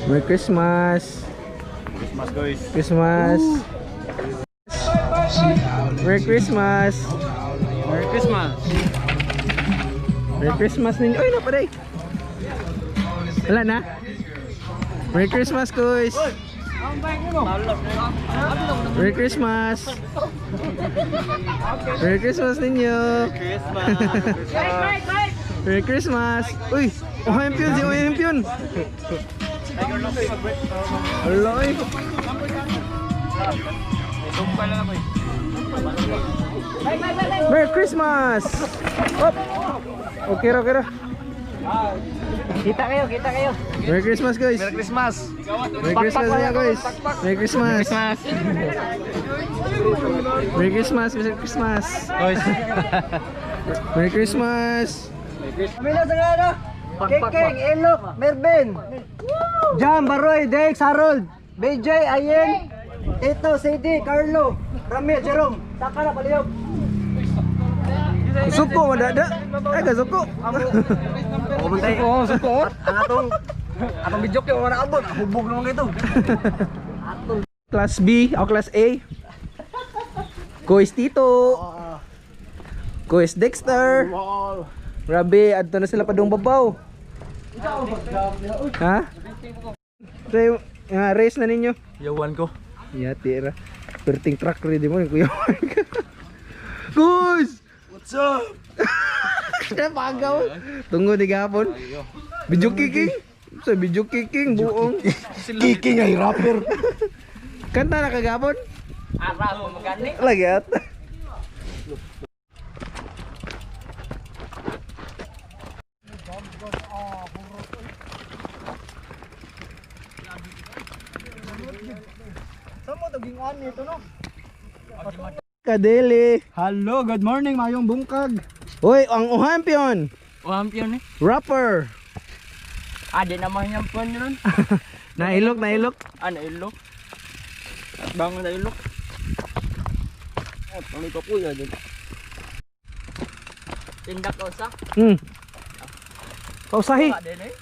Merry Christmas. Christmas guys. Christmas. Merry Christmas. Merry Christmas. Merry Christmas ninyo. Ay, napaday. Wala na. Merry Christmas, guys. Merry Christmas. Merry Christmas ninyo. Merry Christmas. Uy, Ohampion si Ohampion. Aloy. Merry Christmas. Hop. Okay ra, okay ra. Kita kayo. Merry Christmas, guys. Merry Christmas. Merry Christmas niya, guys. Merry Christmas. Merry Christmas, Merry Christmas. Guys. Merry Christmas. Kamila sa gano? Kekeng, Elok, Mervin, Jam, Baroy, Dex, Harold, BJ, Ayen, Ito, CD, Carlo, Ramil, Jerome, Saka na paliyog. Suko madada. Ay ka suko. Suko. Ang atong video kay ora abot, hubog naman ito. Class B o Class A. Kuis Tito. Kuis Dexter. Grabe, adto na sila padung babaw. Ha? So, race na ninyo. Yawan ko. Ya, tira. Perting truck ready mo kuya. Guys! What's up? Kaya pagaw. Tunggu di gapon. Video kicking. Sa video kicking buong. Kicking ay rapper. Kanta na kagapon. Ara mo magani. Lagi at. Samo taging ani ito no. Kadeli. Hello, good morning mayong bungkag. Hoy, ang Ohampion. Champion eh. Rapper. Ade naman yung phone nun. Nailok, nailok. Ano ilok? Bangon na ilok. Ano ko kuya din. Tindak ko sa. Pausahi. Ade na eh.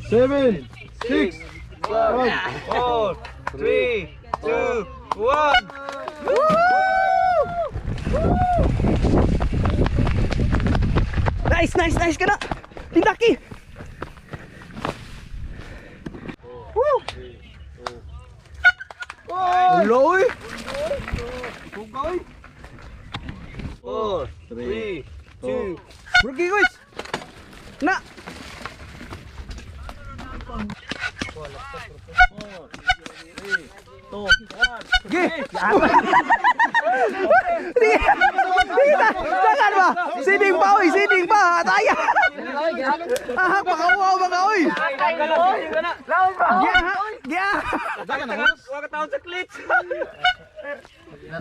7, 6, 5, 4, 3, 2, 1. Nice, nice, nice ka na. Tindaki. Woo! Loy. 4, 3, 2. Rugi guys. Na. Ge. Jangan ba? Siding pa oy, siding pa. Ataya. Ah, pakawaw ba ka oy? Ge ha. Ge ha. Wag taon sa clits.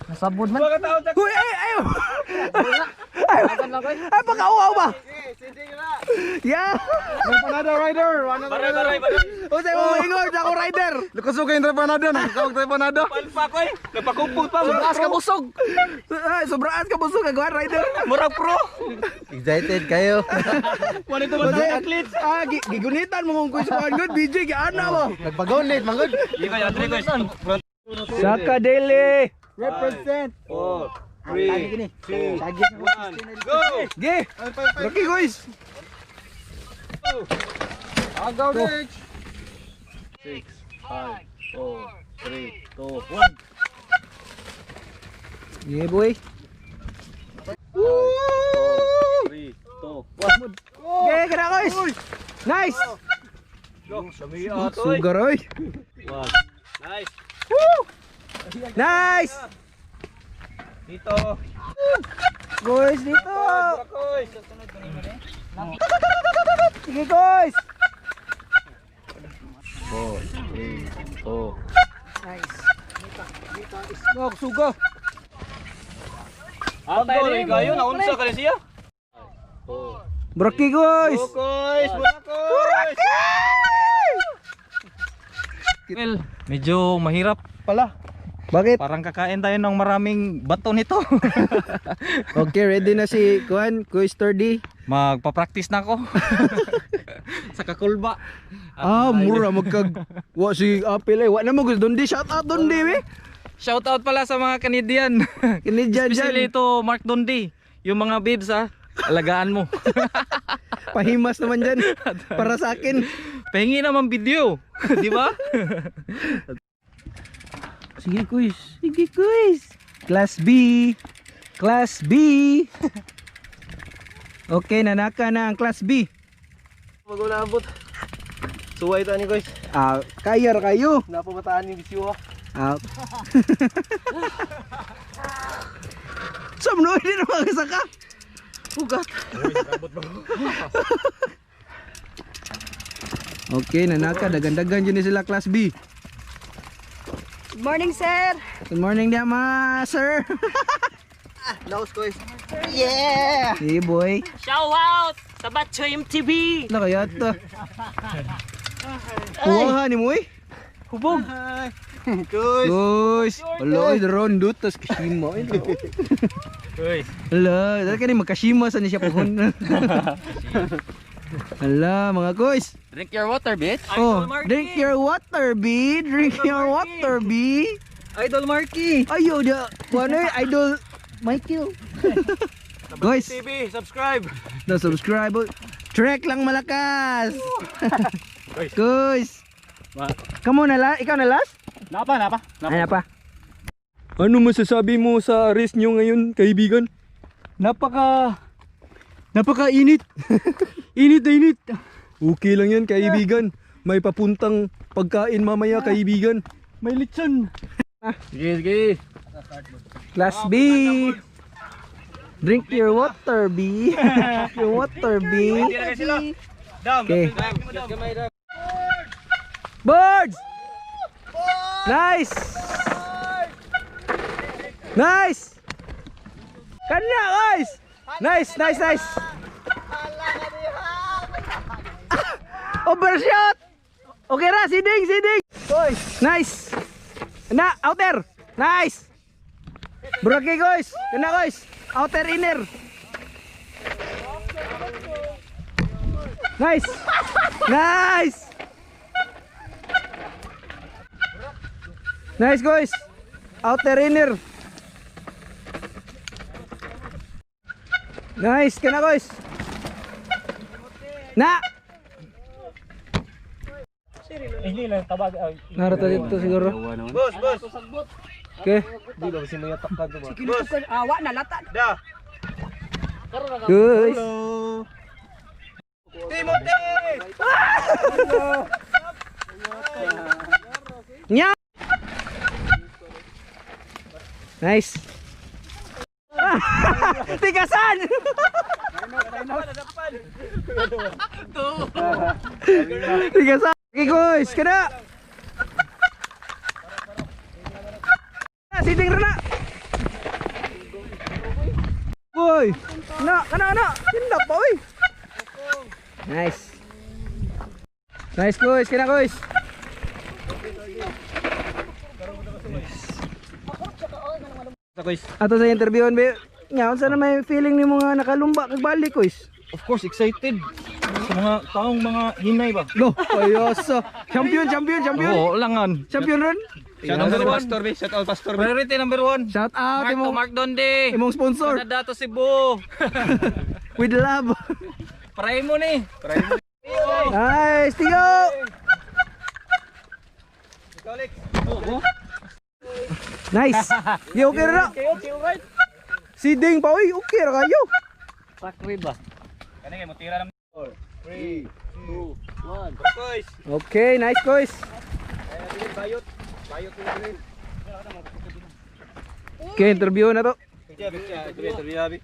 Nasabod man. Wag taon sa Huy, ayo. Ay, pakawaw ba? Yeah. Panada rider. O say mo ingor ako rider. Lukusog kayo yung panada. Nakakawag tayo panada. Palpa ko eh. Napakupot pa. Sobraas ka busog. Ay, sobraas ka busog ako rider. Murag pro. Excited kayo. Wala ito ba tayo clits? Ah, gigunitan mo kung kuisuan good BJ giana mo. Nagpag-donate man good. Ikaw yung Andre guys. Saka Dele. Represent. 4, 3, 2, 1, go! Ge. Rocky guys. Agaw next! 6, 5, 4, 3, 2, 1. Ge boy. 3, 2, 1. Ge kada guys. Nice. Go! Sami ato eh. Sugar oy. 1. Nice! Nice. Dito! Guys dito. Bakoy! Sige guys. 4, 3, 2. Nice. Go suga. Ang goal kayo naunsa ka siya? Rocky guys. Bukoy! Bukoy! Well, medyo mahirap pala. Bakit? Parang kakain tayo ng maraming bato nito. Okay, ready na si Kuan, Kuy Sturdy. Magpa-practice na ako. Sa kakulba. Mura magkag wa si Apil wa na mo gusto doon di shout out doon di we. Shout out pala sa mga Canadian. Kinidyan Especially dyan. ito Mark Dondi. Yung mga babes alagaan mo. Pahimas naman dyan. Para sa akin. Pahingi naman video. Di ba? Sige quiz. Sige quiz. Class B. Class B. Okay, nanaka na ang Class B. Bago naabot. Suway ito ni guys. Kaya ra kayo. Napamataan ni Bisiwa. Samno hindi na makasaka. Pugat. Okay, nanaka dagan-dagan dyan sila Class B. Good morning, sir. Good morning dia ma, sir. Laos guys. Yeah! Hey boy. Shout out sa Batcho MTV. Ano kaya ito? Kuha ni mo eh. Hubog. Guys. Guys. Wala ay daron dut tas kashima eh. Uy. Wala, dahil ka ni magkashima sa ni siya pohon. Wala mga guys. Drink your water, bitch. Oh, drink your water, B. Drink your water, B. Idol Marky. Ayo dia. Ano eh, idol Michael. Guys, TV, subscribe. na subscribe. Trek lang malakas. Guys. Kamu na la, ikaw na last? Napa. Ano pa? Ano masasabi mo sa race nyo ngayon, kaibigan? Napaka-init. Init na init. Okay lang yan, kaibigan. May papuntang pagkain mamaya, kaibigan. May litson. Sige. Class B. Drink your water, B. Drink your water, B. Okay. Birds! Nice! Nice! Kanya, guys! Nice! Overshot! Okay ra, siding! Nice! Na, outer! Nice! Brake, guys! Kena, guys! Outer, inner! Nice! Nice, guys! Outer, inner! Nice, kena, guys! Na! Narito dito siguro. Boss. Okay. Di ba si Maya takad ba? Awa na lata. Guys. Timothy! Nya. Nice. Tigasan. Tigasan. Okay guys, kena. Siding rena. Boy. Kana. Tindak pa oy. Nice. Nice guys, kena guys. Ato sa interviewan be. Nya unsa na may feeling ni mga nakalumba kag balik guys? Of course, excited. Sa mga taong mga hinay ba? Lo, ayoso. Champion. Oo, langan. Champion ron. Shout out to Pastor, be. Shout out Pastor. Priority number 1. Shout out Mark Dondi. imong sponsor Canada to Cebu. with love. Pray mo ni. Nice, tigo. Nice. Di okay ra. Siding pa oy, okay ra kayo. Sakri ba? Kani kay mo tira ng 3, 2, 1. guys. Okay, nice guys. Bayot na rin. Okay, interview na to.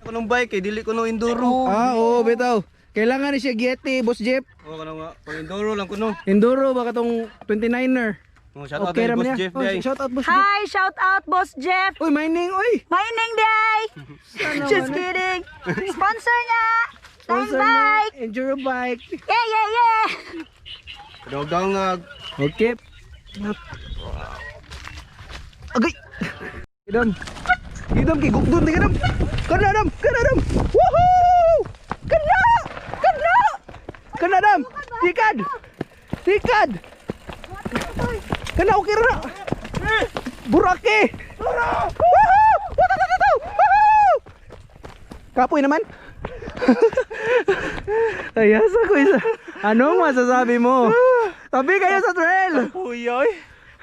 Kunong bike eh, dili kuno enduro. Oo, bitaw. Kailangan ni siya Getty, Boss Jeff. Oo, kuno nga. Pang enduro lang kuno. Enduro baka tong 29er. Shout out Okay kay ra man Boss niya. Jeff. Oh, shout out Boss Jeff. Hi, shout out Boss Jeff. Uy, mining, uy. Mining Day. Just kidding. Sponsor niya. Sponsor Tang na, bike. Enduro bike. Yeah. Dawdangag. Okay. Agay. Idam. Kay gugdon ti kadam. Kana dam. Woohoo! Kana dam. Tikad! Tikad! Kana okay ra. Burake! Woohoo! Woohoo! Kapoy naman. Ayasa ko isa. Anong masasabi mo? Tabi kayo sa trail.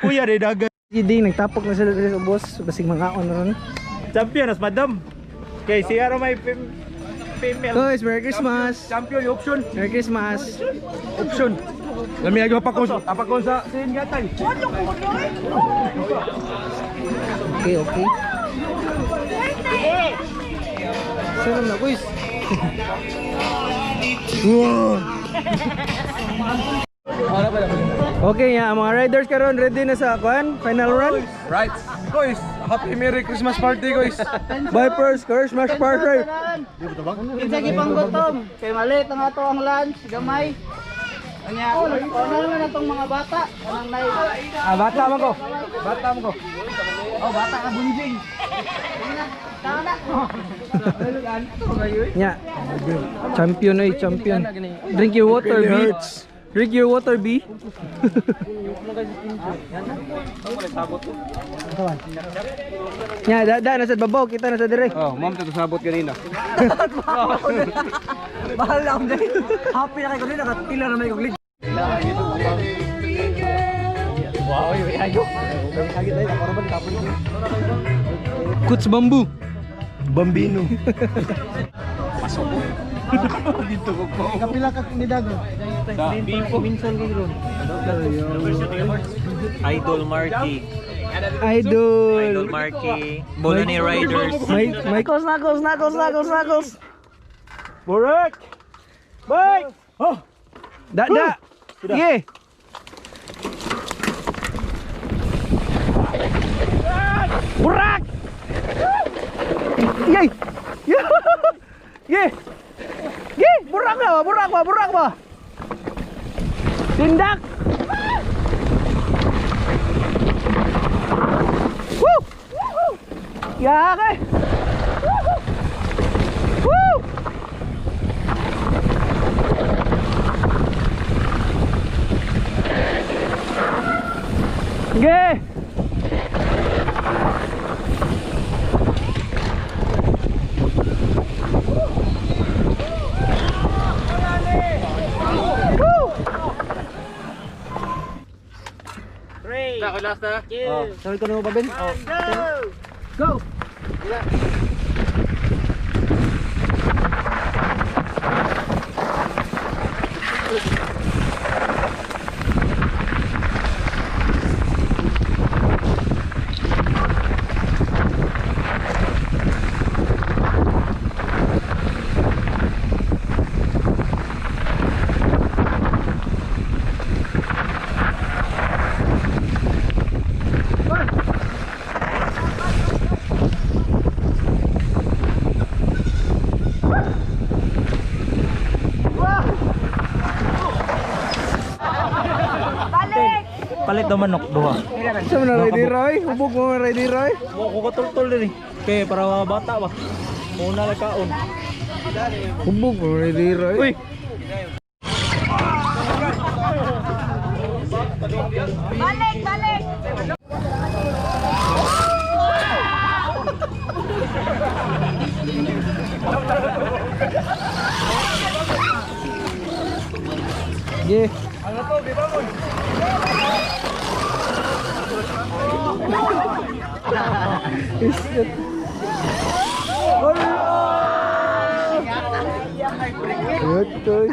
Kuya de dagat. Hindi nagtapok na sila sa boss. Basig mga on ron. Champion as madam. Kay siya ra may female. Guys, Merry Christmas. Champion yung option. Merry Christmas. Option. Lami agi apakon sa sin gatay. Okay, okay. Sarap na, guys. Okay ya, mga riders karon ready na sa final run. Right. Guys, happy Merry Christmas party guys. Vipers Christmas party. Kinsa gipang gutom. Kay malit ang ato ang lunch, gamay. Anya, ano naman atong mga bata? Anang nay. Bata man ko. Bata man ko. Oh, bata ka bunjing. Tama na. Nya. Champion ay champion. Drink your water, B. Drink your water, B. Nya, da na sa babaw, kita na sa dire. Oh, ma'am to sabot kanina. Bahal na akong dahil. Happy na kayo kanina, nakatila na may kong lig. Wow, yung ayaw. Sakit tayo, nakaraban kapon ko. Kuts bambu. Bambino. Kapila ka ni Dago. Minsan kayo ron. Idol Marky. Idol. Marky. Bolani Riders. May knuckles. Borek. Bike. Oh. Da. Ye. Burak. Yay. Ye. Ye, burak ba? Tindak. Woo! Ya, kay. Woo! Okay. Sorry ko na mo ba, Ben? Go! Palit daw manok duha. Sa mga Ready Roy? Hubog mo mga Ready Roy? Ko katultol din eh. Kaya para mga bata ba. Muna lang kaon. Hubog mo Ready Roy? Uy! Balik! Yeah. Betul.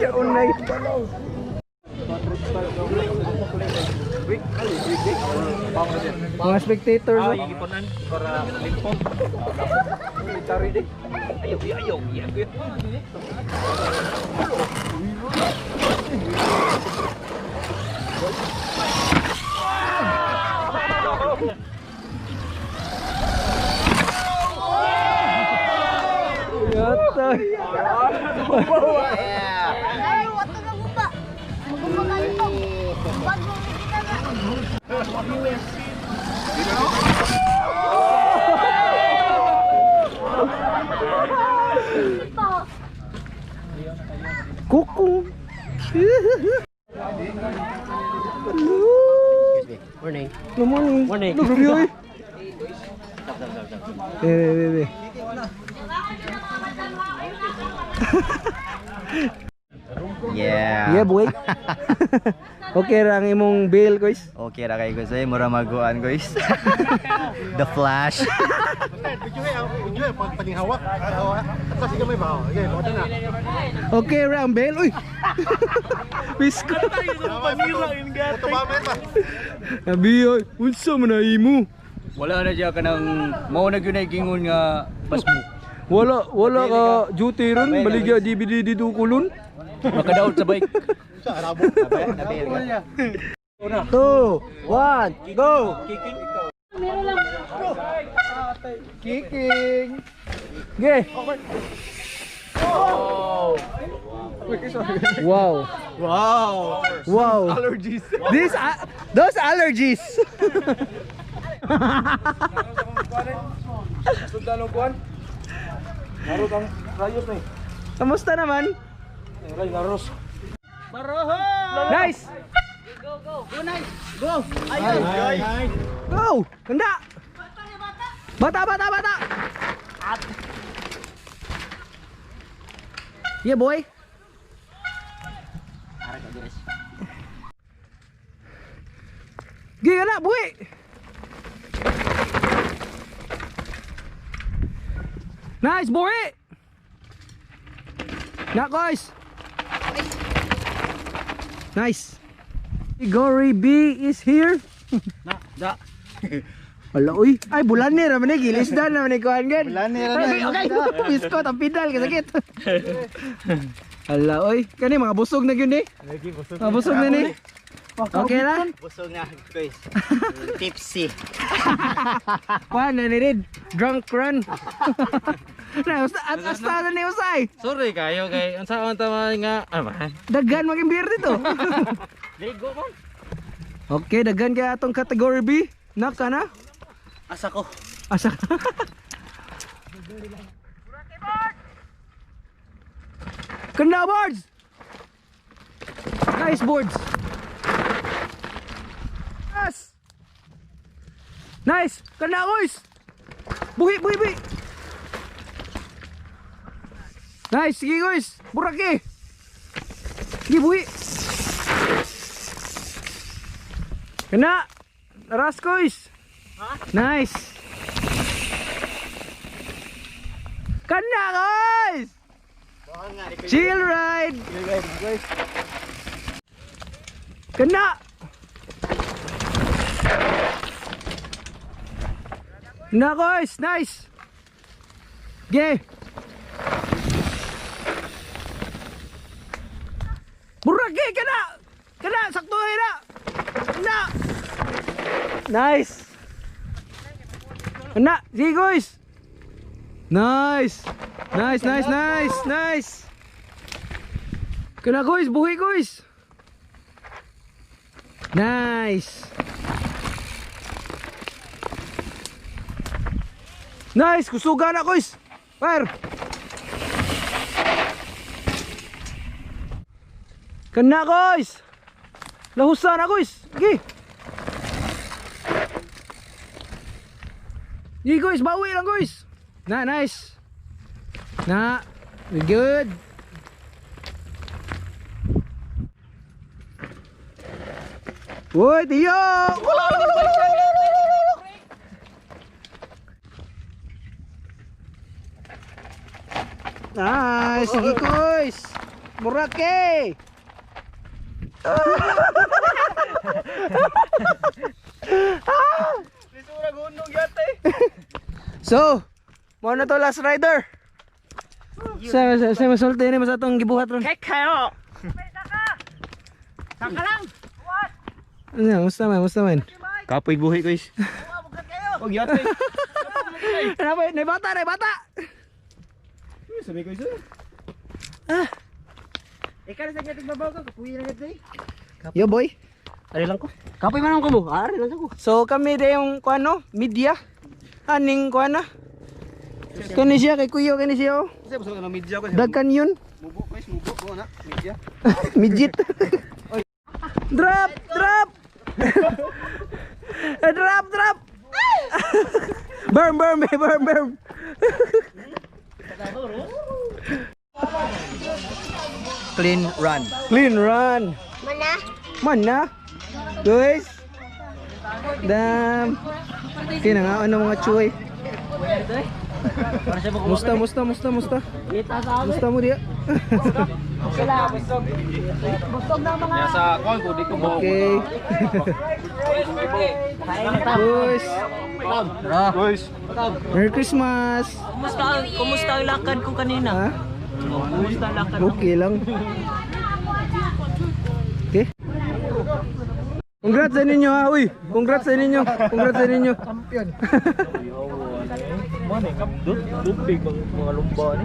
Ya unai. Mga spectators. Ipunan para limpot. Ayaw. Yata. Ay, wato na buka. Magumakain mo. Bago kita na. Kuku. Morning. Good morning. Morning. Look, Ruby, oy. Wait. Yeah. Yeah, boy. Okay ra ang imong bail, guys. Okay ra kay guys, mura maguan guys. The Flash. Okay ra ang bail, uy. Bisko. Abi, oy, unsa man na imo? Wala na siya kanang mao na gyud gingon nga basmo. Wala ka duty ron, baligya DVD dito kulon. Nakadaot sa bike. 2, 1, go. Kicking. Ge. Wow. Wow. Allergies. Those allergies. Sudano kuan. Narot ang rayos ni. Kamusta naman? Ray naros. Nice. Go. Kanda. Bata. Yeah, boy. Gila na, boy. Nice, boy. Na, guys. Nice. Gory B is here. Wala, uy. Ay, bulan ni raman ni. Gilisdan naman ni Kuhan gan. Bulan ni Okay, biskot. Ang pidal. Kasakit. Wala, uy. Kani, mga busog na yun eh. Mga busog na ni. Okay na? Busog na guys. Tipsy. Kuhan, nanirid. Drunk run. At asta na ni Usay. Sorry kayo kay unsa man tama nga man. Daghan maging beer dito. Ligo man. Okay, daghan kaya atong category B. Naka na? Asa ko. Asa ka? Kanda boards! Nice boards! Yes! Nice! Kanda boys! Buhi! Nice! Sige guys! Buraki! Sige buhi! Kena! Aras guys! Nice! Kena guys! Chill ride! Kena! Na guys! Nice! Okay! Buraki! Kena! Kena! Saktuhin na! Kena! Nice! Kena! Sige guys! Nice! Nice! Kena guys! Buhi guys! Nice! Nice! Kusuga na guys! Fire! Kena guys! Lahusan na guys! Sige! Sige guys! Bawi lang guys! Na, nice! Na! Good! Uy! Tiyo! Nice! Sige guys! Buraki! So, mo na to last rider. Sa masulti ni mas atong gibuhat ron. Kek kayo! Saka lang! Ano, musta man? Kapoy buhi guys. Og yate. Nay bata. Sabi ko isa. Ikaw sa gating babaw ka, kapuya na gid. Yo boy. Ari lang ko. Kapoy man ko mo. Ari lang ko. So kami de yung kuano, media. Aning kuana. Kani siya kay kuyo kani siya. Kasi basta na media ko. Dagkan yun. Mubo ko na media. Midget. Drop, drop. Drop. Burn. Clean run. Clean run. Mana? Guys. Dam. Kina nga ano mga chuy. Musta. Musta mo dia? Busog ng mga... Okay. Guys. Merry Christmas. Kumusta ang lakad ko kanina? Ha? Kumusta ang lakad? Okay lang. Okay. Congrats sa ninyo ha. Uy, congrats sa ninyo. Champion. Mani, dupig mga lumba ni.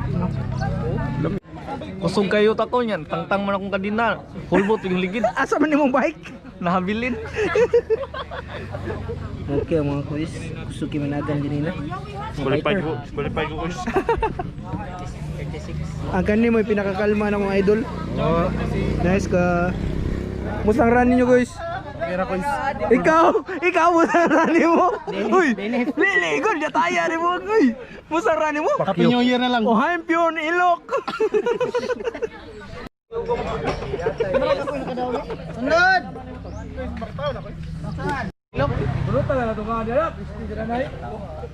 Kusog kayo ta ko niyan, tangtang man akong kadina. Pulbot yung ligid, Asa man nimong bike? nahabilin. Okay mga kuis. Kusuki managan din na. Balipay ko. Ang kani mo pinakakalma ng mga idol. Nice ka. Musang run ninyo guys. Ikaw musang run mo. Uy, lili, good ya taya rin mo. Uy, musang run mo. Happy New Year na lang. Oh, Hampion Ilok. Sunod.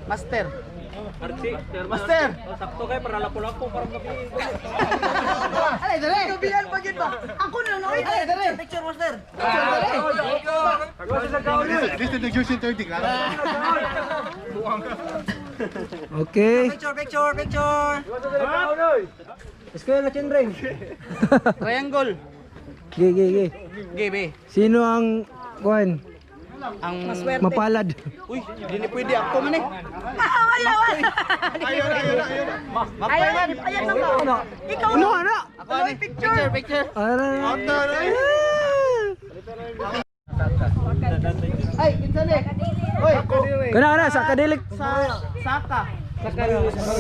Master. Master. Sakto kay para lapo-lapo para mabi. Alay, dali. Kabihan pa yun ba? Ako na lang. Alay, dali. Picture, master. Okay. Picture. Eskwela chenreng. Triangle. Ge. Gebe. Sino ang kuan? Ang Mapalad. uy, hindi pwede ako man eh. Ayaw. Ayan lang ba? Ikaw Ano ana? Ako ni picture. Ara. Ay, kinsa ni? Oy, Kana sa kadilik. Saka.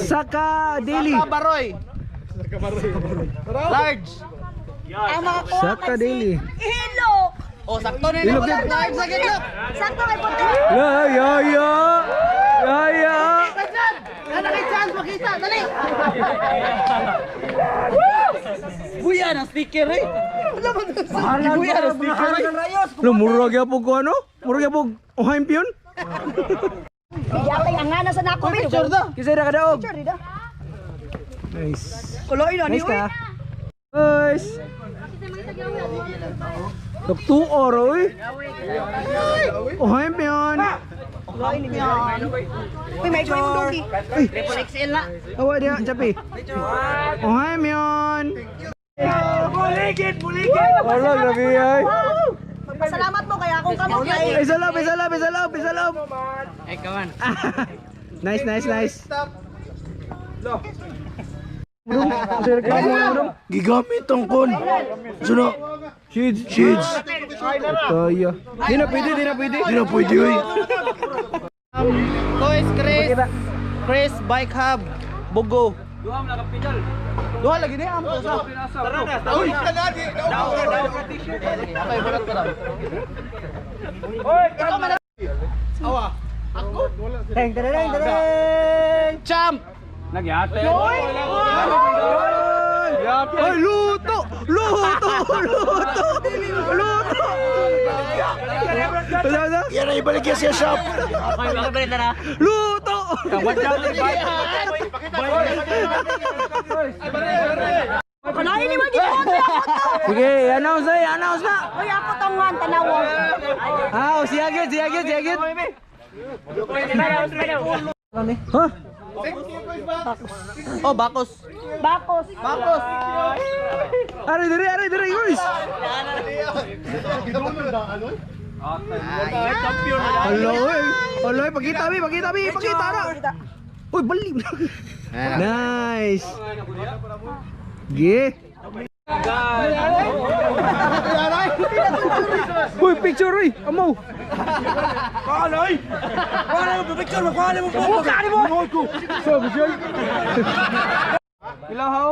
Saka daily. Saka Baroy. Large. ang mga kuha Saka daily. Ihilok. Oh, sakto ni Ilog Large. yan. Large sa gitlog. Sakto kay puti. Ya. Nana kay chance makita, dali. Buya ng sticker eh. Buya ng sticker eh. Lo murag ya po ko ano? Murag ya po Hampion? Yatay ang ngana sa nako. Picture daw. Kisay ra kadaog. Picture dito. Nice. Kuloy na ni. Nice ka. Guys. Tuktu oroy. Hampion. Kuloy ni yan. Uy, may ito yung dogi. Triple XL na. Awa dia capi. Hampion. Buligid. Wala grabe ay. Salamat mo kaya akong kamot kay. Isa loob. Eh, kawan. Nice. Gigamit ang kon. Suno. Shades. Tayo. Di na pwede. Oy. Toys Chris Bike Hub Bugo. Duha lagi ni am sa. Uy, kanadi. Okay, balat ko daw. Awa. Ako? Deng. Champ. Ay, luto. Yan ay ibalik yan siya shop. Luto. Kuloy ni wagi mo. Sige, announce na. Uy, ako tongwan tanawo. Siagit. Ha? Oh, Bakos. Bakos. Ari diri, guys. Hello, pakita na. Uy, bali. Nice. Ge. Uy, picture uy. Amo.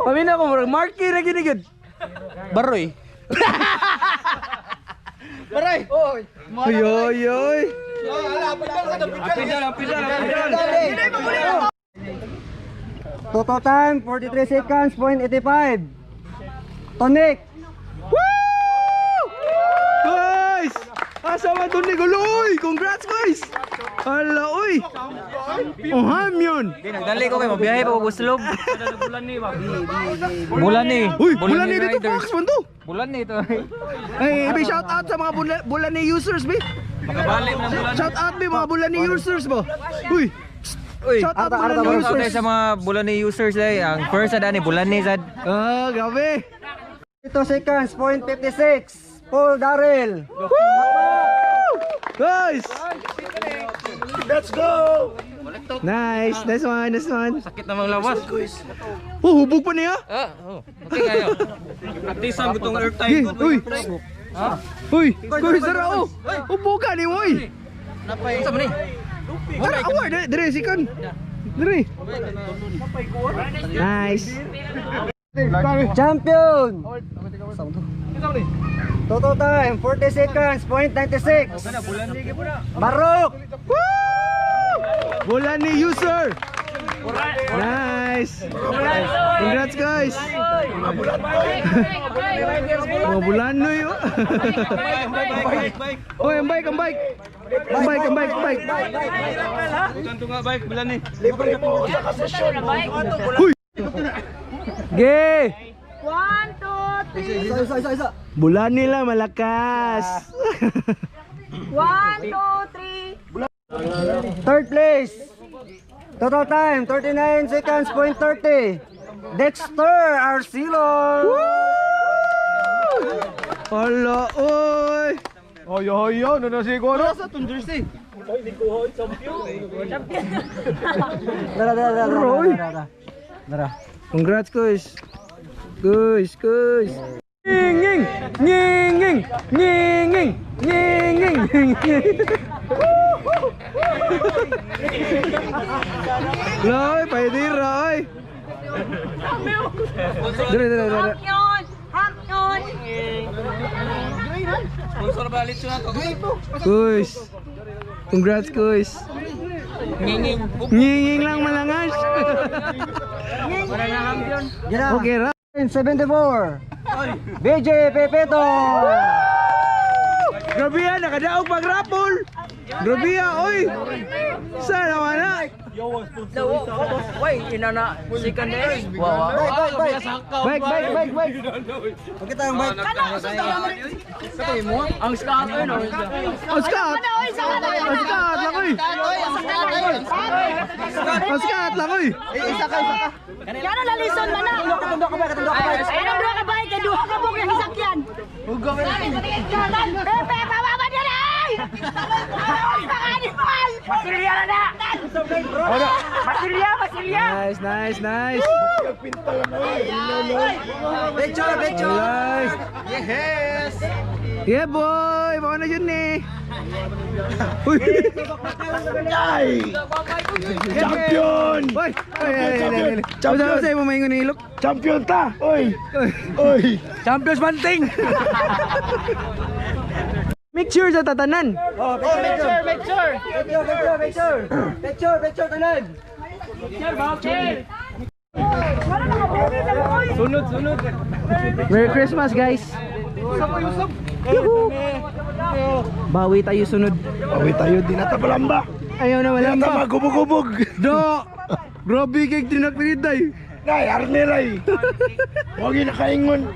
Paminaw ko murag Marky ra gini gud. Baroy. Baroy. Oy. Oy oy. Total time 43 seconds, 0.85. Tonic. Woo! Guys! Asa man to ni Guloy? Congrats guys! Hala oy. Oh ham yun. Nagdali ko kayo, mabiyahe pa ko guslog. Bulan ni. Uy, bulan ni dito Fox man to. Bulan ni ito. Ay, be shout out sa mga bulan ni users be. Makabalik ng bulan. Shout out be mga bulan ni users mo. Uy. Uy, Shout out bulan ni shout out users. sa mga bulan ni users ay. Ang first sa ni bulan ni sad. Ah, gabi. 2 seconds, 0.56. Paul Darrell. Guys! Let's go! Nice, nice one, nice one. Sakit namang lawas. Oh, hubog pa niya? Okay kayo. Atisan gutong Uy, airtime. uy. Uy, uy, Zara, oh. Hubog ka ni mo, uy. Sa man ni? Tara, awar, dire, sikon. Dire. Nice. Champion. Total time 40 seconds, 0.96. Barok. Woo! Bulan ni user. Nice. Congrats guys. Mga bulan no yun. Oy, ang bike, ang bike. Ang bike, ang bike, ang bike. Kanto nga bike bulan ni. Huy! Ge! 1, 2, 3. Isa. Bulan nila malakas. 1, 2, 3. Third place. Total time 39 seconds, 0.30. Dexter Arcilon. Hala, oy. Oyo, no siguro. Dara. Congrats guys. Guys. Nging. Loy, paidira oy. Dire. Hamyon! Hamyon! Sponsor balit siya to. Guys. Congrats guys. Nging lang malangas. Okay ra. 74. BJ Pepeto. Grabe yan, nakadaog pag rapol. Grabe yan, oy. Saan naman na? Wait, inana second day. Wow. Bike. Okay tayong bike. Ang scout no. Ang skat lang, oy. Ang skat lang, oy. Isa ka. Kano lalison man na? Katundo ka ba? Ay, nang duha ka ba? Kay duha ka bukay sasakyan. Pepe, pababa niya na! Masilya na na! Masilya! Nice. Picture. Nice. Yes. Yeah boy, baka na yun eh. Uy. Champion! Uy. Champion. Sa'yo mo maingon ng ilok. Champion ta! Oy! Champions Banting. Make sure sa tatanan. Picture, tanan. Sunod. Merry Christmas guys. Yuhu. Bawi tayo sunod. Bawi tayo, di na tabalamba! Ayaw na Di walang na ba. magubog-ubog! Do. Grabe kay tinakpiliday. Nay, arneray! Huwag nakaingon!